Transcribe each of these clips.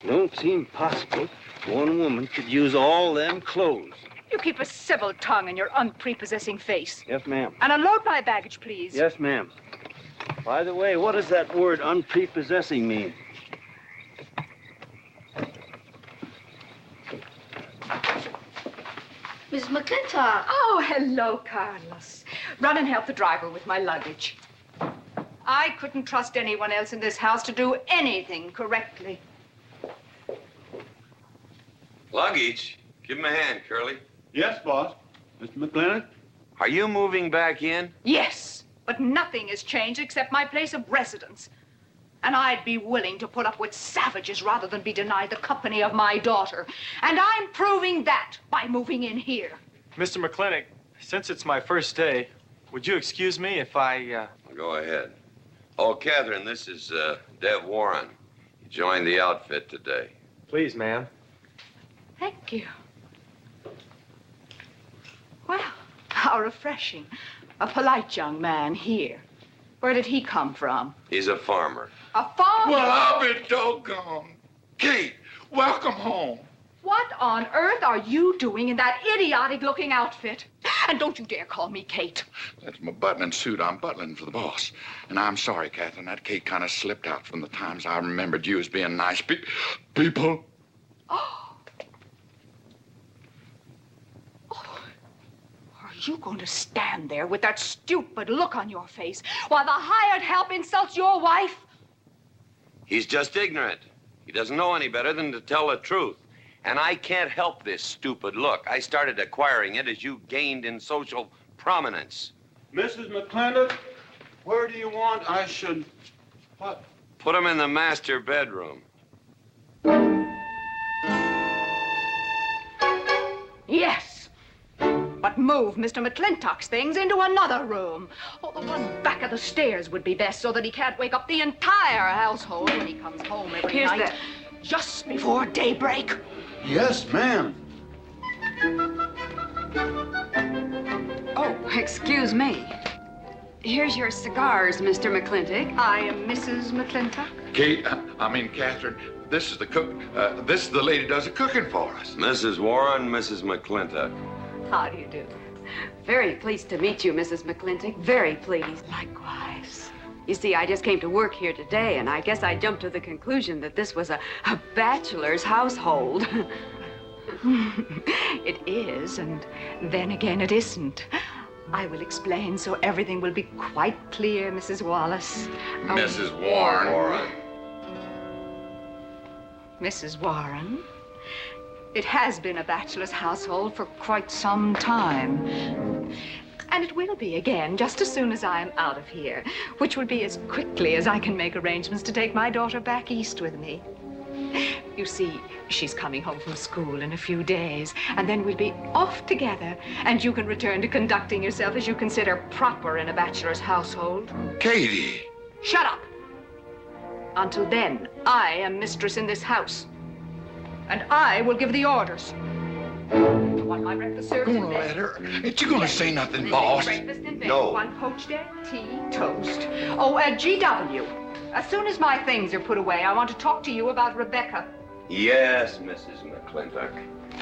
Don't seem possible one woman could use all them clothes. You keep a civil tongue in your unprepossessing face. Yes, ma'am. And unload my baggage, please. Yes, ma'am. By the way, what does that word unprepossessing mean? Miss McClintock. Oh, hello, Carlos. Run and help the driver with my luggage. I couldn't trust anyone else in this house to do anything correctly. Luggage? Give him a hand, Curly. Yes, boss. Mr. McClintock? Are you moving back in? Yes, but nothing has changed except my place of residence. And I'd be willing to put up with savages rather than be denied the company of my daughter. And I'm proving that by moving in here. Mr. McClintock, since it's my first day, would you excuse me if I, Go ahead. Oh, Catherine, this is Dev Warren. He joined the outfit today. Please, ma'am. Thank you. Well, how refreshing. A polite young man here. Where did he come from? He's a farmer. A farmer? Well, I'll be doggone. Kate, welcome home. What on earth are you doing in that idiotic-looking outfit? And don't you dare call me Kate. That's my butling suit. I'm butling for the boss. And I'm sorry, Catherine, that Kate kind of slipped out from the times I remembered you as being nice people. Oh. Are you going to stand there with that stupid look on your face while the hired help insults your wife? He's just ignorant. He doesn't know any better than to tell the truth. And I can't help this stupid look. I started acquiring it as you gained in social prominence. Mrs. McClintock, where do you want I should... What? Put him in the master bedroom. Yes. But move Mr. McClintock's things into another room. Oh, the one back of the stairs would be best so that he can't wake up the entire household when he comes home every night. Just before daybreak. Yes, ma'am. Oh, excuse me. Here's your cigars, Mr. McClintock. I am Mrs. McClintock. Kate, Catherine, this is the cook. This is the lady does the cooking for us. Mrs. Warren, Mrs. McClintock. How do you do? Very pleased to meet you, Mrs. McClintock. Very pleased. Likewise. You see, I just came to work here today, and I guess I jumped to the conclusion that this was a bachelor's household. It is, and then again it isn't. I will explain so everything will be quite clear, Mrs. Wallace. Mrs. Warren. Mrs. Warren. It has been a bachelor's household for quite some time. And it will be again just as soon as I am out of here, which will be as quickly as I can make arrangements to take my daughter back east with me. You see, she's coming home from school in a few days, and then we'll be off together, and you can return to conducting yourself as you consider proper in a bachelor's household. Katie! Shut up! Until then, I am mistress in this house. And I will give the orders. You want my breakfast served in Gonna bed? let her. Ain't you gonna say nothing, boss? Breakfast in bed. No. 1 poached egg, tea, toast. Oh, GW. As soon as my things are put away, I want to talk to you about Rebecca. Yes, Mrs. McClintock.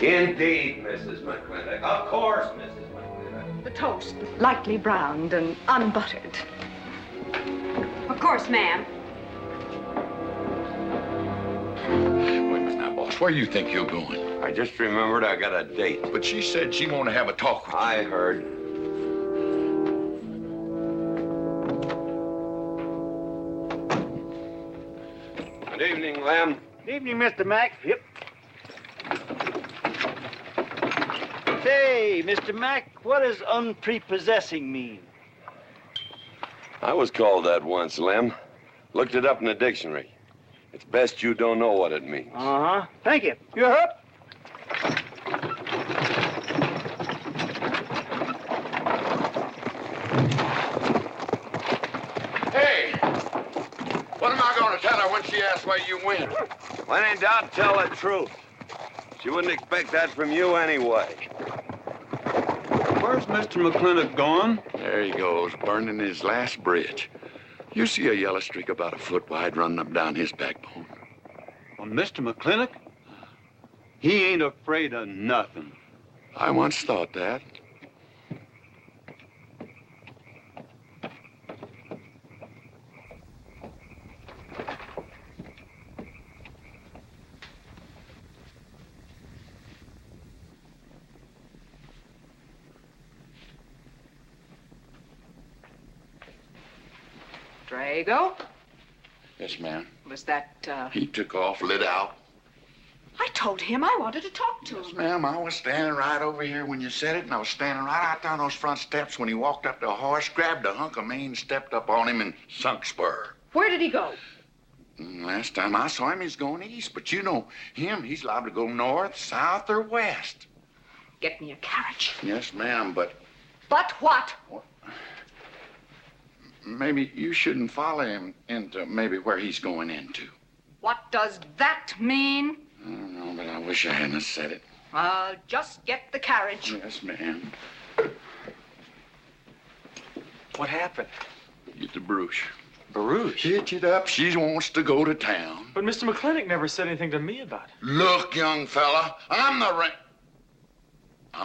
Indeed, Mrs. McClintock. Of course, Mrs. McClintock. The toast, lightly browned and unbuttered. Of course, ma'am. Wait a minute now, boss. Where you think you're going? I just remembered I got a date. But she said she wanted to have a talk with you. I heard. Good evening, Lem. Good evening, Mr. Mack. Yep. Say, Mr. Mack, what does unprepossessing mean? I was called that once, Lem. Looked it up in the dictionary. It's best you don't know what it means. Uh-huh. Thank you. You're up. Hey! What am I gonna tell her when she asks where you went? When in doubt, tell the truth. She wouldn't expect that from you anyway. Where's Mr. McClintock gone? There he goes, burning his last bridge. You see a yellow streak about a foot wide running up down his backbone. Well, Mr. McClintock, he ain't afraid of nothing. I once thought that. Drago? Yes, ma'am. Was that, He took off, lit out. I told him I wanted to talk to Yes, him. ma'am. I was standing right over here when you said it, and I was standing right out there on those front steps when he walked up to a horse, grabbed a hunk of mane, stepped up on him, and sunk spur. Where did he go? Last time I saw him, he's going east. But you know him, he's liable to go north, south, or west. Get me a carriage. Yes, ma'am, but But what? maybe you shouldn't follow him into maybe where he's going into. What does that mean? I don't know, but I wish I hadn't said it. Just get the carriage. Yes, ma'am. What happened? Get the brooch. Baruch. Hitch it up. She wants to go to town. But Mr. McClintock never said anything to me about it. Look, young fella, I'm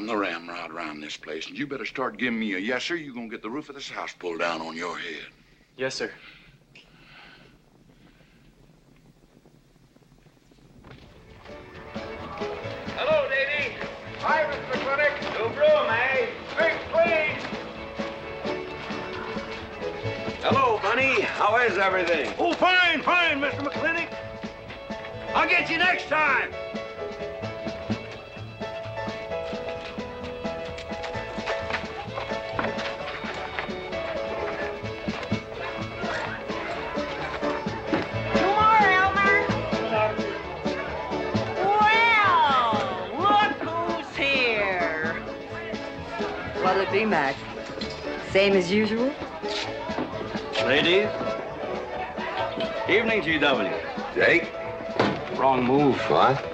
the ramrod around this place, and you better start giving me a yes, sir. You're gonna get the roof of this house pulled down on your head. Yes, sir. Hello, Davy. Hi, Mr. McClintock. New broom, eh? Big, please. Hello, Bunny. How is everything? Oh, fine, fine, Mr. McClintock. I'll get you next time. What'll it be, Mac? Same as usual? Ladies. Evening, GW. Jake? Wrong move. What?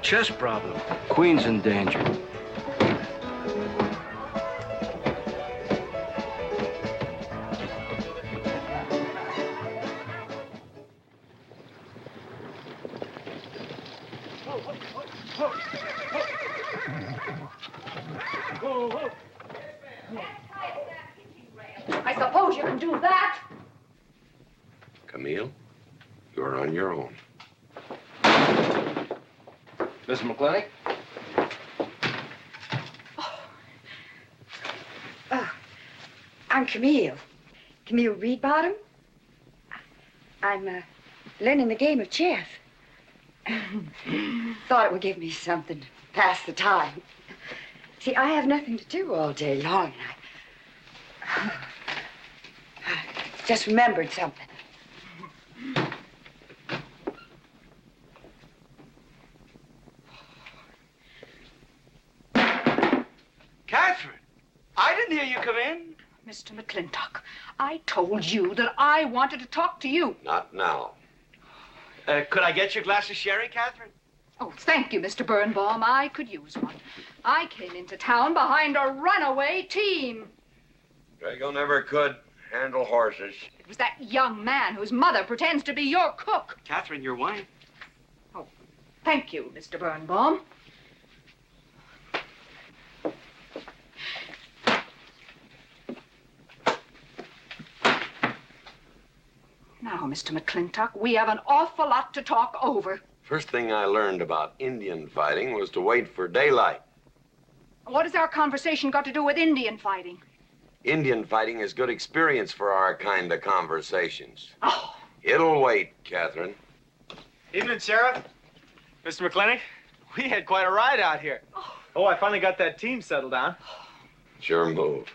Chest problem. Queen's in danger. I suppose you can do that. Camille, you're on your own. Mr. McClintock? I'm Camille. Camille Reedbottom. I'm learning the game of chess. Thought it would give me something to pass the time. See, I have nothing to do all day long, and I just remembered something. Catherine, I didn't hear you come in. Mr. McClintock, I told you that I wanted to talk to you. Not now. Could I get you a glass of sherry, Catherine? Oh, thank you, Mr. Birnbaum. I could use one. I came into town behind a runaway team. Drago never could handle horses. It was that young man whose mother pretends to be your cook. Catherine, your wine. Oh, thank you, Mr. Birnbaum. Now, Mr. McClintock, we have an awful lot to talk over. First thing I learned about Indian fighting was to wait for daylight. What has our conversation got to do with Indian fighting? Indian fighting is good experience for our kind of conversations. Oh. It'll wait, Catherine. Evening, Sheriff. Mr. McClintock, we had quite a ride out here. Oh, I finally got that team settled down. It's your move.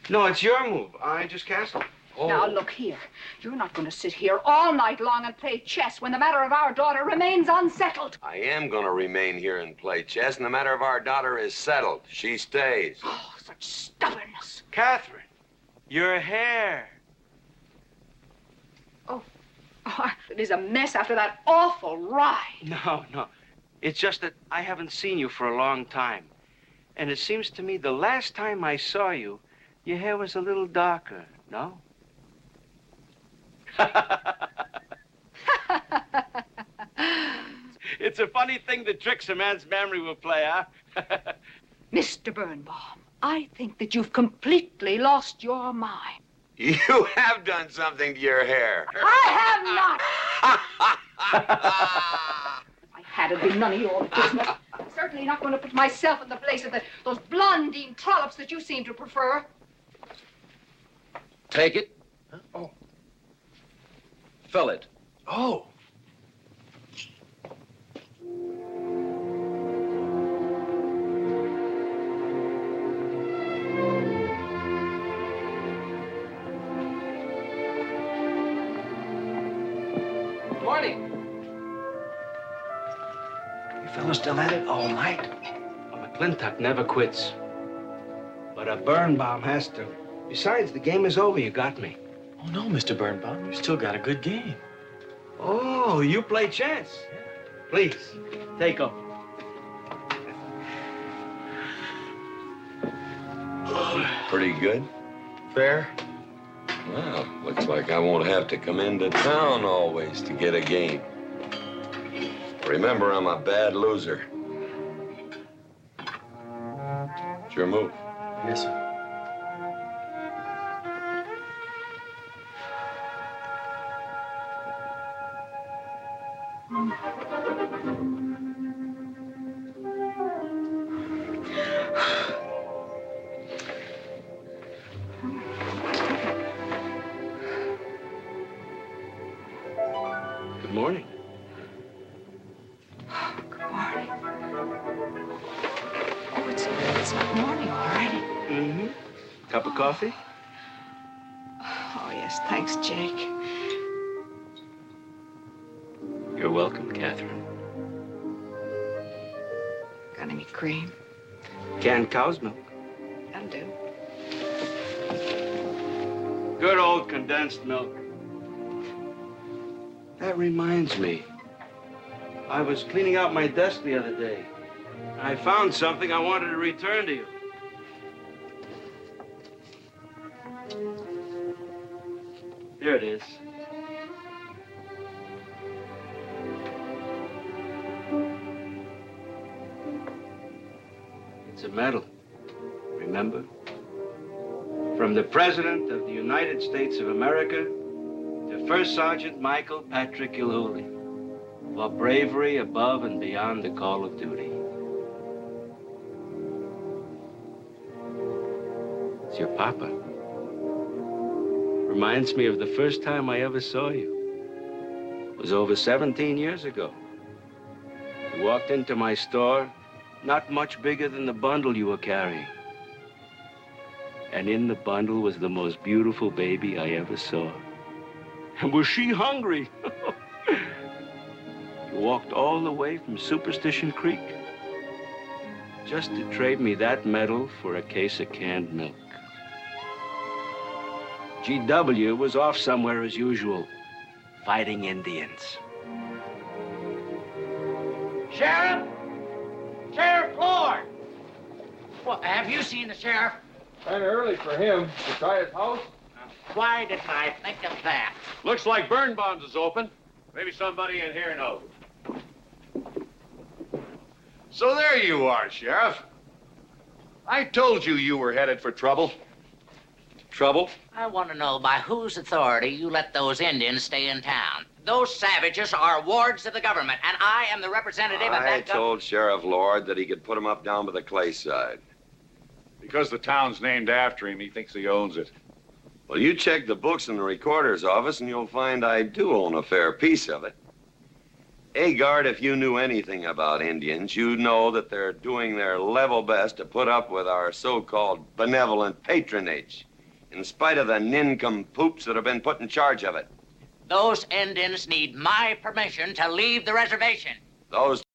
No, it's your move. I just castled. Oh. Now, look here. You're not going to sit here all night long and play chess when the matter of our daughter remains unsettled. I am going to remain here and play chess, and the matter of our daughter is settled. She stays. Oh, such stubbornness. Catherine, your hair. Oh, it is a mess after that awful ride. No. It's just that I haven't seen you for a long time. And it seems to me the last time I saw you, your hair was a little darker, no? It's a funny thing that tricks a man's memory will play, huh? Mr. Birnbaum, I think that you've completely lost your mind. You have done something to your hair. I have not. I had it been none of your business. I'm certainly not going to put myself in the place of those blondine trollops that you seem to prefer. Take it. Huh? Oh. Fill it. Oh. Morning. You fellas still at it all night? A McClintock never quits. But a Birnbaum has to. Besides, the game is over. You got me. Oh, no, Mr. Birnbaum. You still got a good game. Oh, you play chance. Please, take them. Pretty good. Fair. Well, looks like I won't have to come into town always to get a game. Remember, I'm a bad loser. It's your move. Yes, sir. Good morning. Good morning. Oh, it's not morning already. Mm-hmm. Cup of coffee? Oh, yes, thanks, Jake. You're welcome, Catherine. Got any cream? Canned cow's milk. That'll do. Good old condensed milk. That reminds me. I was cleaning out my desk the other day. I found something I wanted to return to you. Here it is. It's a medal, remember? From the President of the United States of America to First Sergeant Michael Patrick Gilhooly for bravery above and beyond the call of duty. It's your papa. Reminds me of the first time I ever saw you. It was over 17 years ago. You walked into my store, not much bigger than the bundle you were carrying. And in the bundle was the most beautiful baby I ever saw. And was she hungry? You walked all the way from Superstition Creek just to trade me that medal for a case of canned milk. G.W. was off somewhere as usual, fighting Indians. Sheriff! Sheriff Lord! Well, have you seen the sheriff? Kind of early for him. To try his house? Why didn't I think of that? Looks like Birnbaum's is open. Maybe somebody in here knows. So there you are, Sheriff. I told you you were headed for trouble. Trouble? I want to know by whose authority you let those Indians stay in town. Those savages are wards of the government, and I am the representative of that I government. told Sheriff Lord that he could put him up down by the clay side. Because the town's named after him, he thinks he owns it. Well, you check the books in the recorder's office, and you'll find I do own a fair piece of it. Agard, if you knew anything about Indians, you'd know that they're doing their level best to put up with our so-called benevolent patronage, in spite of the nincompoops that have been put in charge of it. Those Indians need my permission to leave the reservation. Those